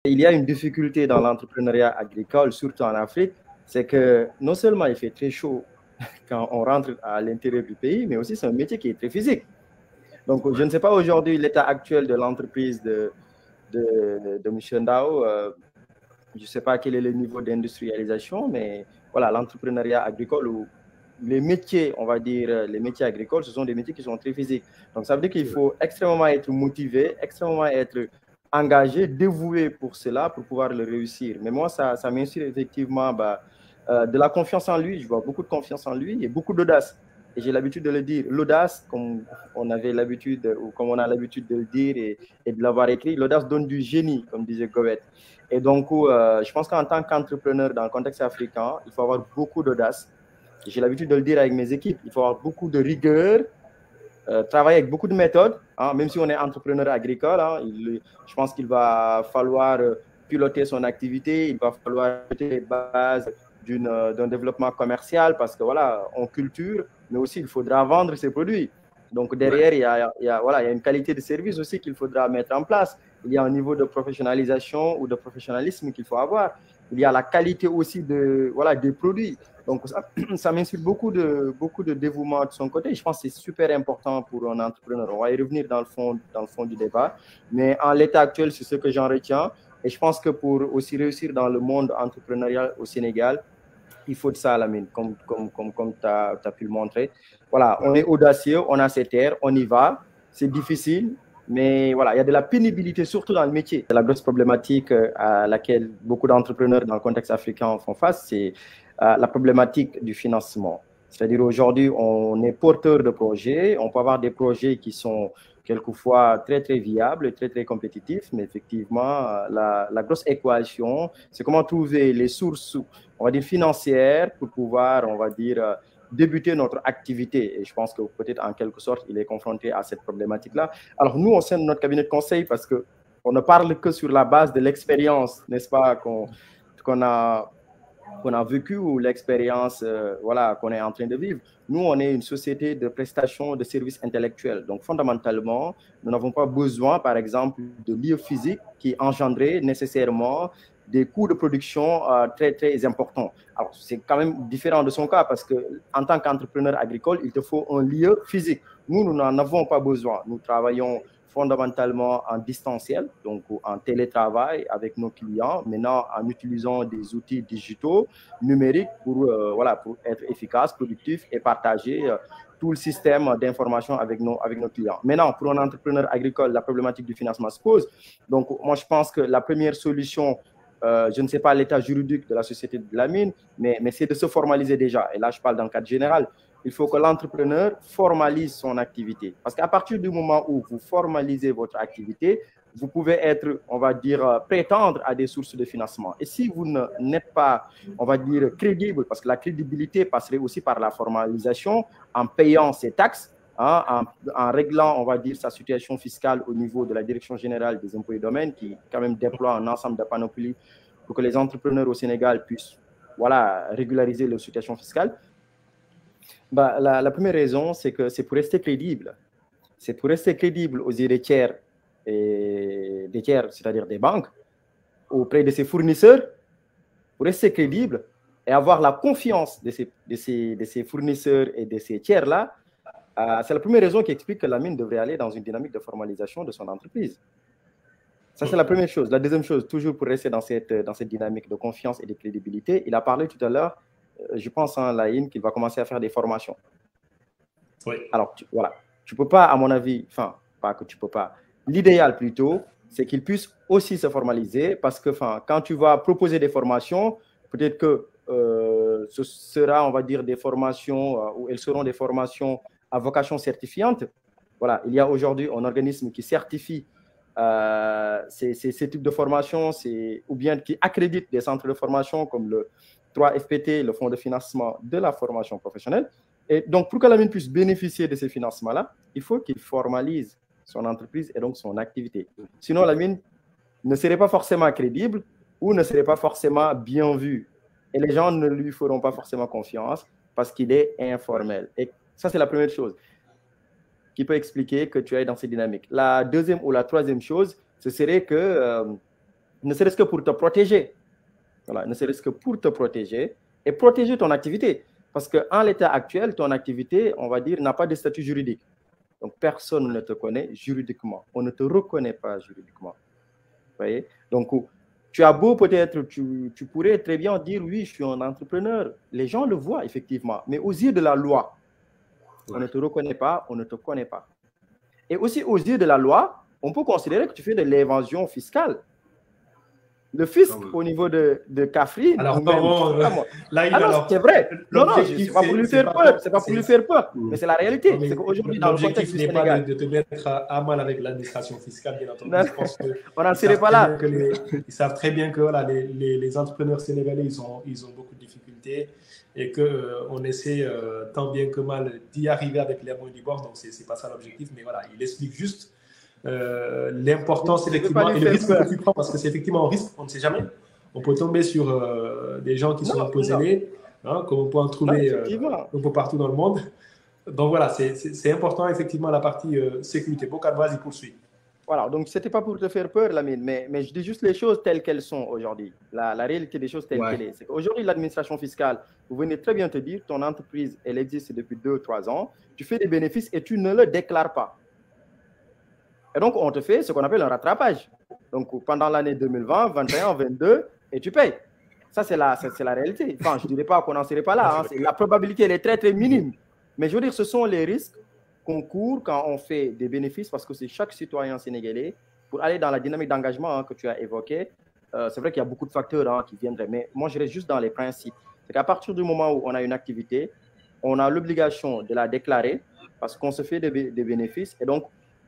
il y a une difficulté dans l'entrepreneuriat agricole, surtout en Afrique, c'est que non seulement il fait très chaud quand on rentre à l'intérieur du pays, mais aussi c'est un métier qui est très physique. Donc, je ne sais pas aujourd'hui l'état actuel de l'entreprise de M. Ndao. Je ne sais pas quel est le niveau d'industrialisation, mais voilà, l'entrepreneuriat agricole ou les métiers, on va dire, les métiers agricoles, ce sont des métiers qui sont très physiques. Donc, ça veut dire qu'il faut extrêmement être motivé, extrêmement être engagé, dévoué pour cela, pour pouvoir le réussir. Mais moi, ça m'inspire effectivement de la confiance en lui. Je vois beaucoup de confiance en lui et beaucoup d'audace. Et j'ai l'habitude de le dire. L'audace, comme on avait l'habitude, ou comme on a l'habitude de le dire et de l'avoir écrit, l'audace donne du génie, comme disait Goethe. Et donc, je pense qu'en tant qu'entrepreneur dans le contexte africain, il faut avoir beaucoup d'audace. J'ai l'habitude de le dire avec mes équipes. Il faut avoir beaucoup de rigueur, travailler avec beaucoup de méthodes, hein, même si on est entrepreneur agricole. Hein, je pense qu'il va falloir piloter son activité, il va falloir les bases d'un développement commercial parce que voilà, on culture, mais aussi il faudra vendre ses produits. Donc derrière, il y a une qualité de service aussi qu'il faudra mettre en place. Il y a un niveau de professionnalisation ou de professionnalisme qu'il faut avoir. Il y a la qualité aussi des produits. Donc, ça m'inspire beaucoup de dévouement de son côté. Je pense que c'est super important pour un entrepreneur. On va y revenir dans le fond du débat. Mais en l'état actuel, c'est ce que j'en retiens. Et je pense que pour aussi réussir dans le monde entrepreneurial au Sénégal, il faut de ça, Lamine, comme tu as pu le montrer. Voilà, on est audacieux, on a cette terre, on y va. C'est difficile, mais voilà, il y a de la pénibilité, surtout dans le métier. La grosse problématique à laquelle beaucoup d'entrepreneurs dans le contexte africain font face, c'est la problématique du financement. C'est-à-dire aujourd'hui, on est porteur de projets, on peut avoir des projets qui sont quelquefois très, très viables, très, très compétitifs, mais effectivement, la grosse équation, c'est comment trouver les sources, on va dire, financières pour pouvoir, on va dire, débuter notre activité. Et je pense que peut-être en quelque sorte, il est confronté à cette problématique-là. Alors nous, au sein de notre cabinet de conseil, parce qu'on ne parle que sur la base de l'expérience, n'est-ce pas, qu'on a vécu ou l'expérience qu'on est en train de vivre. Nous, on est une société de prestation de services intellectuels. Donc, fondamentalement, nous n'avons pas besoin, par exemple, de lieux physiques qui engendraient nécessairement des coûts de production très, très importants. Alors, c'est quand même différent de son cas parce qu'en tant qu'entrepreneur agricole, il te faut un lieu physique. Nous n'en avons pas besoin. Nous travaillons fondamentalement en distanciel, donc en télétravail avec nos clients, maintenant en utilisant des outils digitaux, numériques pour être efficace, productif et partager tout le système d'information avec nos clients. Maintenant, pour un entrepreneur agricole, la problématique du financement se pose. Donc, moi, je pense que la première solution, je ne sais pas l'état juridique de la société de la mine, mais c'est de se formaliser déjà. Et là, je parle dans le cadre général. Il faut que l'entrepreneur formalise son activité. Parce qu'à partir du moment où vous formalisez votre activité, vous pouvez être, on va dire, prétendre à des sources de financement. Et si vous n'êtes pas, on va dire, crédible, parce que la crédibilité passerait aussi par la formalisation, en payant ses taxes, hein, en réglant, on va dire, sa situation fiscale au niveau de la Direction générale des impôts et domaines, qui quand même déploie un ensemble de panoplies pour que les entrepreneurs au Sénégal puissent régulariser leur situation fiscale. La première raison, c'est que c'est pour rester crédible. C'est pour rester crédible aux yeux des tiers, c'est-à-dire des banques, auprès de ses fournisseurs, pour rester crédible et avoir la confiance de ces fournisseurs et de ces tiers-là. C'est la première raison qui explique que la mine devrait aller dans une dynamique de formalisation de son entreprise. Ça, c'est la première chose. La deuxième chose, toujours pour rester dans cette dynamique de confiance et de crédibilité, il a parlé tout à l'heure, je pense en Laïn, qu'il va commencer à faire des formations. Oui. Alors, tu peux pas, à mon avis, enfin, pas que tu peux pas, l'idéal plutôt, c'est qu'il puisse aussi se formaliser parce que quand tu vas proposer des formations, peut-être que ce sera, on va dire, des formations ou elles seront des formations à vocation certifiante. Voilà, il y a aujourd'hui un organisme qui certifie ces types de formations, ou bien qui accrédite des centres de formation comme le 3FPT, le Fonds de financement de la formation professionnelle. Et donc, pour que la mine puisse bénéficier de ces financements-là, il faut qu'il formalise son entreprise et donc son activité. Sinon, la mine ne serait pas forcément crédible ou ne serait pas forcément bien vue. Et les gens ne lui feront pas forcément confiance parce qu'il est informel. Et ça, c'est la première chose qui peut expliquer que tu es dans cette dynamique. La deuxième ou la troisième chose, ce serait que ne serait-ce que pour te protéger. Voilà, ne serait-ce que pour te protéger et protéger ton activité. Parce qu'en l'état actuel, ton activité, on va dire, n'a pas de statut juridique. Donc, personne ne te connaît juridiquement. On ne te reconnaît pas juridiquement. Vous voyez? Donc, tu as beau peut-être, tu pourrais très bien dire, oui, je suis un entrepreneur. Les gens le voient, effectivement. Mais aux yeux de la loi, on ne te reconnaît pas, on ne te connaît pas. Et aussi, aux yeux de la loi, on peut considérer que tu fais de l'évasion fiscale. Le fisc au niveau de Kaffrine. Alors, là, c'est vrai. Non, c'est pas pour lui faire peur. C'est pas pour lui faire peur. Mais c'est la réalité. C'est qu'aujourd'hui, dans le contexte du Sénégal. L'objectif n'est pas de te mettre à mal avec l'administration fiscale, bien entendu. Je pense que on n'en serait pas là. Ils savent très bien que voilà, les entrepreneurs sénégalais, ils ont beaucoup de difficultés et qu'on essaie tant bien que mal d'y arriver avec les moyens du bord. Donc, c'est pas ça l'objectif. Mais voilà, il explique juste l'importance effectivement et le risque que tu prends, parce que c'est effectivement un risque, on ne sait jamais. On peut tomber sur des gens qui sont possédés, hein, comme on peut en trouver un peu partout dans le monde. Donc voilà, c'est important effectivement la partie sécurité. Bokar, vas-y, poursuis. Voilà, donc ce n'était pas pour te faire peur, Lamine, mais je dis juste les choses telles qu'elles sont aujourd'hui. La réalité des choses telles qu'elle est. C'est qu'aujourd'hui, l'administration fiscale, vous venez très bien te dire, ton entreprise, elle existe depuis 2 ou 3 ans, tu fais des bénéfices et tu ne le déclares pas. Et donc, on te fait ce qu'on appelle un rattrapage. Donc, pendant l'année 2020, 2021, 2022, et tu payes. Ça, c'est la réalité. Enfin, je ne dirais pas qu'on n'en serait pas là. Hein. La probabilité, elle est très, très minime. Mais je veux dire, ce sont les risques qu'on court quand on fait des bénéfices, parce que c'est chaque citoyen sénégalais, pour aller dans la dynamique d'engagement que tu as évoquée. C'est vrai qu'il y a beaucoup de facteurs qui viendraient, mais moi, je reste juste dans les principes. C'est qu'à partir du moment où on a une activité, on a l'obligation de la déclarer, parce qu'on se fait des bénéfices, et donc,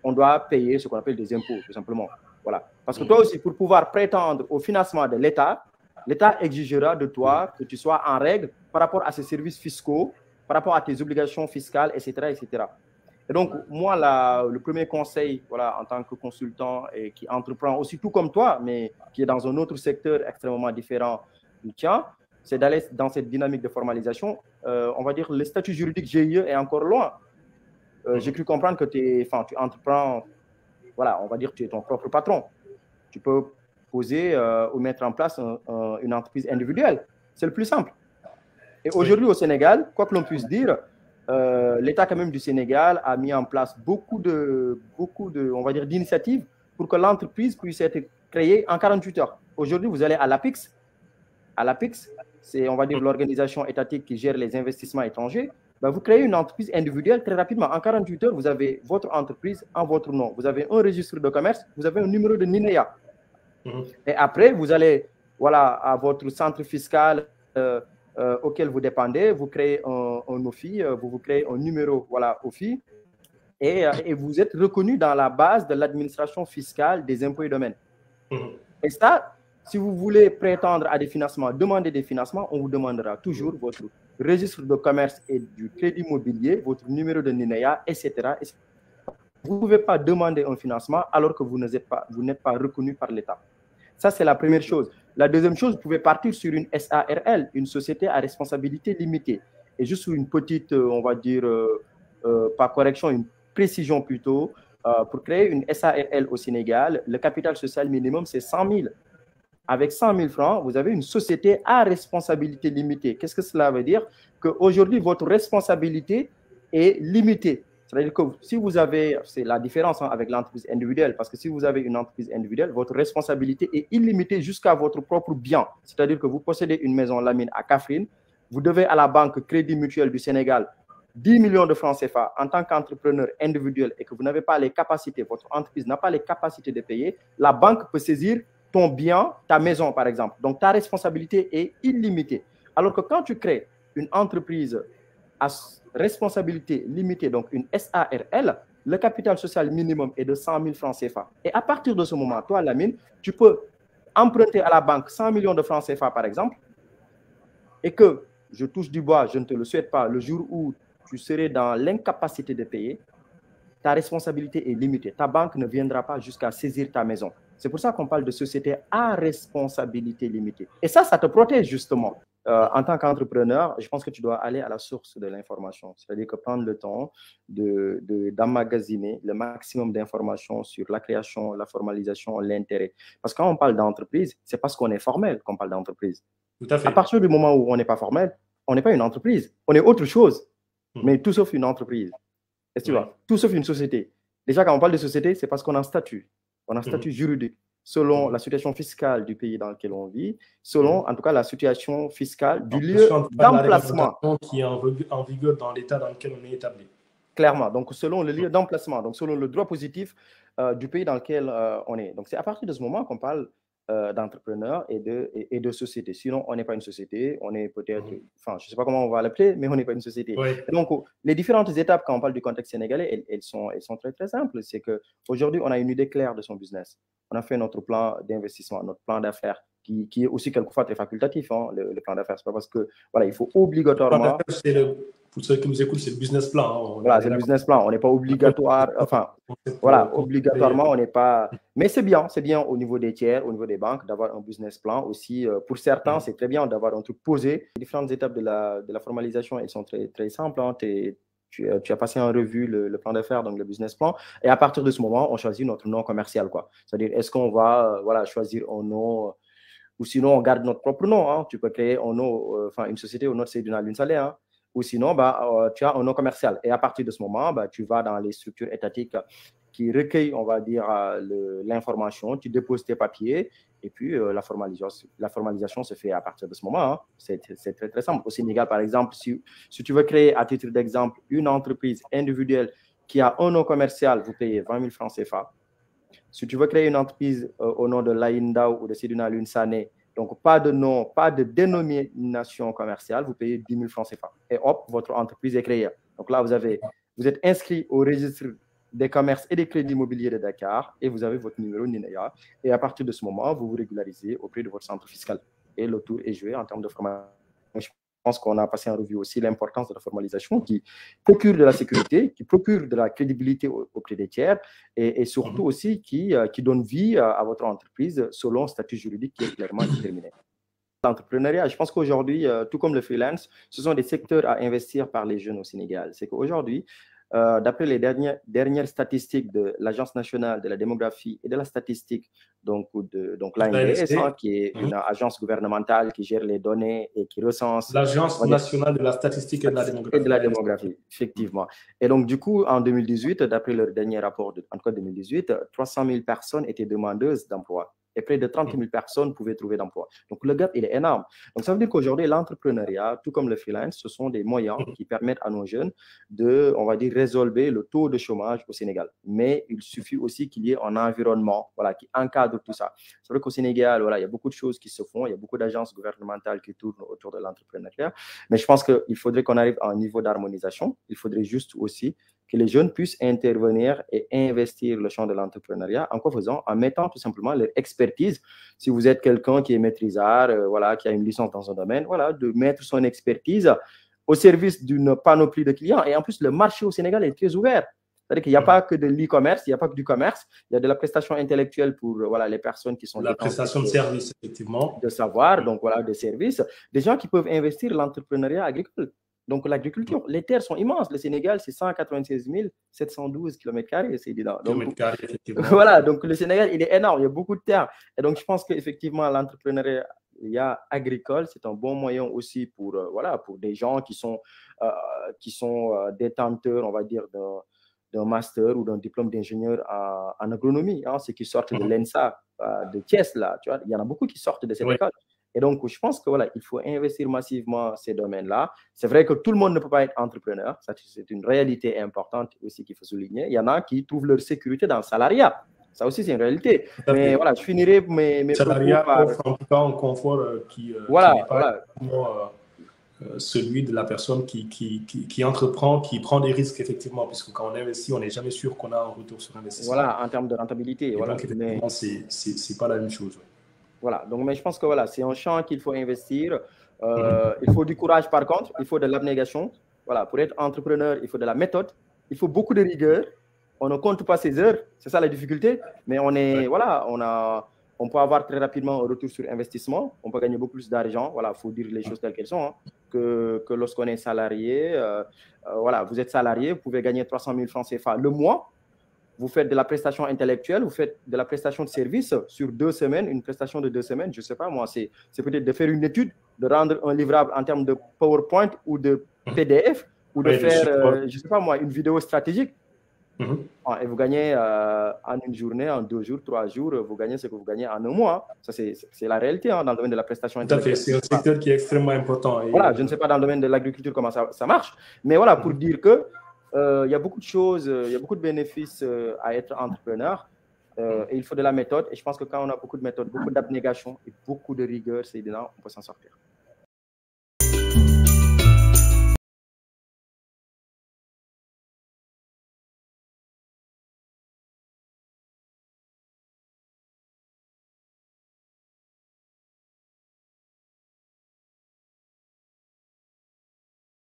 on doit payer ce qu'on appelle des impôts, tout simplement. Voilà. Parce que toi aussi, pour pouvoir prétendre au financement de l'État, l'État exigera de toi que tu sois en règle par rapport à ses services fiscaux, par rapport à tes obligations fiscales, etc. etc. Et donc, moi, le premier conseil, voilà, en tant que consultant et qui entreprend aussi tout comme toi, mais qui est dans un autre secteur extrêmement différent du tien, c'est d'aller dans cette dynamique de formalisation. On va dire le statut juridique GIE est encore loin. J'ai cru comprendre que tu entreprends, voilà, on va dire que tu es ton propre patron. Tu peux poser ou mettre en place une entreprise individuelle. C'est le plus simple. Et aujourd'hui au Sénégal, quoi que l'on puisse dire, l'État quand même du Sénégal a mis en place beaucoup de on va dire, d'initiatives pour que l'entreprise puisse être créée en 48 heures. Aujourd'hui, vous allez à l'APIX. À l'APIX, c'est, on va dire, l'organisation étatique qui gère les investissements étrangers. Ben, vous créez une entreprise individuelle très rapidement. En 48 heures, vous avez votre entreprise en votre nom. Vous avez un registre de commerce, vous avez un numéro de NINEA. Et après, vous allez à votre centre fiscal auquel vous dépendez, vous créez un OFI, vous créez un numéro OFI, et vous êtes reconnu dans la base de l'administration fiscale des impôts et domaines. Et ça, si vous voulez prétendre à des financements, demander des financements, on vous demandera toujours votre registre de commerce et du crédit immobilier, votre numéro de NINEA, etc. Vous ne pouvez pas demander un financement alors que vous n'êtes pas reconnu par l'État. Ça, c'est la première chose. La deuxième chose, vous pouvez partir sur une SARL, une société à responsabilité limitée. Et juste une petite, on va dire, pas correction, une précision plutôt, pour créer une SARL au Sénégal, le capital social minimum, c'est 100 000. Avec 100 000 francs, vous avez une société à responsabilité limitée. Qu'est-ce que cela veut dire? Qu'aujourd'hui, votre responsabilité est limitée. C'est-à-dire que si vous avez, c'est la différence avec l'entreprise individuelle, parce que si vous avez une entreprise individuelle, votre responsabilité est illimitée jusqu'à votre propre bien. C'est-à-dire que vous possédez une maison Lamine à Kaffrine, vous devez à la Banque Crédit Mutuel du Sénégal 10 millions de francs CFA en tant qu'entrepreneur individuel et que vous n'avez pas les capacités, votre entreprise n'a pas les capacités de payer, la banque peut saisir ton bien, ta maison par exemple. Donc ta responsabilité est illimitée. Alors que quand tu crées une entreprise à responsabilité limitée, donc une SARL, le capital social minimum est de 100 000 francs CFA. Et à partir de ce moment, toi, Lamine, tu peux emprunter à la banque 100 millions de francs CFA, par exemple, et que, je touche du bois, je ne te le souhaite pas, le jour où tu serais dans l'incapacité de payer, ta responsabilité est limitée. Ta banque ne viendra pas jusqu'à saisir ta maison. C'est pour ça qu'on parle de société à responsabilité limitée. Et ça te protège justement. en tant qu'entrepreneur, je pense que tu dois aller à la source de l'information. C'est-à-dire que prendre le temps d'emmagasiner le maximum d'informations sur la création, la formalisation, l'intérêt. Parce que quand on parle d'entreprise, c'est parce qu'on est formel qu'on parle d'entreprise. Tout à fait. À partir du moment où on n'est pas formel, on n'est pas une entreprise. On est autre chose, mais tout sauf une entreprise. Est-ce que tu vois? Tout sauf une société. Déjà, quand on parle de société, c'est parce qu'on a un statut. On a un statut juridique selon la situation fiscale du pays dans lequel on vit, selon, en tout cas, la situation fiscale du lieu d'emplacement. Qui est en vigueur dans l'État dans lequel on est établi. Clairement, donc selon le lieu d'emplacement, donc selon le droit positif du pays dans lequel on est. Donc, c'est à partir de ce moment qu'on parle d'entrepreneurs et de société. Sinon, on n'est pas une société, on est peut-être, enfin, je ne sais pas comment on va l'appeler, mais on n'est pas une société. Et donc, les différentes étapes, quand on parle du contexte sénégalais, elles sont très, très simples. C'est qu'aujourd'hui, on a une idée claire de son business. On a fait notre plan d'investissement, notre plan d'affaires, qui est aussi quelquefois très facultatif, hein, le plan d'affaires. Ce n'est pas parce que, voilà, il faut obligatoirement… Pour ceux qui nous écoutent, c'est le business plan. Hein. Voilà, c'est le business plan. On n'est pas obligatoire, enfin, voilà, obligatoirement, on n'est pas… Mais c'est bien au niveau des tiers, au niveau des banques, d'avoir un business plan aussi. Pour certains, c'est très bien d'avoir un truc posé. Les différentes étapes de la formalisation, elles sont très, très simples. Hein. Tu as passé en revue le plan d'affaires, donc le business plan. Et à partir de ce moment, on choisit notre nom commercial, quoi. C'est-à-dire, est-ce qu'on va voilà, choisir un nom ou sinon, on garde notre propre nom. Hein. Tu peux créer un nom, une société au nom de Seydina Alioune Saleh, hein. Ou sinon, tu as un nom commercial. Et à partir de ce moment, tu vas dans les structures étatiques qui recueillent, on va dire, l'information, tu déposes tes papiers, et puis la formalisation se fait à partir de ce moment. Hein. C'est très, très simple. Au Sénégal, par exemple, si tu veux créer, à titre d'exemple, une entreprise individuelle qui a un nom commercial, vous payez 20 000 francs CFA. Si tu veux créer une entreprise au nom de Laïndao ou de Seydina Alioune Saleh, donc pas de nom, pas de dénomination commerciale, vous payez 10 000 francs CFA. Et hop, votre entreprise est créée. Donc là, vous êtes inscrit au registre des commerces et des crédits immobiliers de Dakar et vous avez votre numéro NINEA. Et à partir de ce moment, vous vous régularisez auprès de votre centre fiscal. Et le tour est joué en termes de formation. Je pense qu'on a passé en revue aussi l'importance de la formalisation qui procure de la sécurité, qui procure de la crédibilité auprès des tiers et surtout aussi qui donne vie à votre entreprise selon un statut juridique qui est clairement déterminé. L'entrepreneuriat, je pense qu'aujourd'hui, tout comme le freelance, ce sont des secteurs à investir par les jeunes au Sénégal. C'est qu'aujourd'hui, d'après les dernières statistiques de l'Agence nationale de la démographie et de la statistique, donc l'ANDS, hein, qui est une agence gouvernementale qui gère les données et qui recense… L'Agence nationale de la statistique et de la démographie. Et de la démographie, effectivement. Et donc, du coup, en 2018, d'après leur dernier rapport, en tout cas 2018, 300 000 personnes étaient demandeuses d'emploi. Et près de 30 000 personnes pouvaient trouver d'emploi. Donc, le gap, il est énorme. Donc, ça veut dire qu'aujourd'hui, l'entrepreneuriat, tout comme le freelance, ce sont des moyens qui permettent à nos jeunes de, on va dire, résolver le taux de chômage au Sénégal. Mais il suffit aussi qu'il y ait un environnement qui encadre tout ça. C'est vrai qu'au Sénégal, il y a beaucoup de choses qui se font. Il y a beaucoup d'agences gouvernementales qui tournent autour de l'entrepreneuriat. Mais je pense qu'il faudrait qu'on arrive à un niveau d'harmonisation. Il faudrait juste aussi que les jeunes puissent intervenir et investir le champ de l'entrepreneuriat. En quoi faisant? En mettant tout simplement leur expertise. Si vous êtes quelqu'un qui est maîtrisard, qui a une licence dans un domaine, de mettre son expertise au service d'une panoplie de clients. Et en plus, le marché au Sénégal est très ouvert. C'est-à-dire qu'il n'y a pas que de l'e-commerce, il n'y a pas que du commerce, il y a de la prestation intellectuelle pour les personnes qui sont… La prestation de services, effectivement. De savoir, donc de services. Des gens qui peuvent investir l'entrepreneuriat agricole. Donc, l'agriculture, les terres sont immenses. Le Sénégal, c'est 196 712 km², c'est évident. Donc, voilà, donc le Sénégal, il est énorme, il y a beaucoup de terres. Et donc, je pense qu'effectivement, l'entrepreneuriat agricole, c'est un bon moyen aussi pour des gens qui sont détenteurs, on va dire, d'un master ou d'un diplôme d'ingénieur en agronomie, hein, ceux qui sortent de l'ENSA, de Thiès, là, tu vois, il y en a beaucoup qui sortent de cette école. Et donc, je pense qu'il faut investir massivement ces domaines-là. C'est vrai que tout le monde ne peut pas être entrepreneur. C'est une réalité importante aussi qu'il faut souligner. Il y en a qui trouvent leur sécurité dans le salariat. Ça aussi, c'est une réalité. Mais voilà, je finirai mes salariat offre en tout cas un confort qui n'est pas celui de la personne qui entreprend, qui prend des risques, effectivement, puisque quand on investit, on n'est jamais sûr qu'on a un retour sur investissement. Voilà, en termes de rentabilité. Donc, effectivement, c'est pas la même chose. Voilà, donc, mais je pense que c'est un champ qu'il faut investir. Il faut du courage, par contre, il faut de l'abnégation. Voilà, pour être entrepreneur, il faut de la méthode, il faut beaucoup de rigueur. On ne compte pas ses heures, c'est ça la difficulté, mais on on peut avoir très rapidement un retour sur investissement, on peut gagner beaucoup plus d'argent, voilà, il faut dire les choses telles qu'elles sont, hein, que lorsqu'on est salarié. Voilà, vous êtes salarié, vous pouvez gagner 300 000 francs CFA le mois, vous faites de la prestation intellectuelle, vous faites de la prestation de service sur 2 semaines, une prestation de 2 semaines, je ne sais pas moi, c'est peut-être de faire une étude, de rendre un livrable en termes de PowerPoint ou de PDF, ou de faire, je ne sais pas moi, une vidéo stratégique. Et vous gagnez en une journée, en 2 jours, 3 jours, vous gagnez ce que vous gagnez en un mois. Ça, c'est la réalité hein, dans le domaine de la prestation intellectuelle. Tout à fait, c'est un secteur qui est extrêmement important. Voilà, je ne sais pas dans le domaine de l'agriculture comment ça marche, mais voilà, pour dire que il y a beaucoup de choses, il y a beaucoup de bénéfices à être entrepreneur. Et il faut de la méthode. Et je pense que quand on a beaucoup de méthode, beaucoup d'abnégation et beaucoup de rigueur, c'est évident, on peut s'en sortir.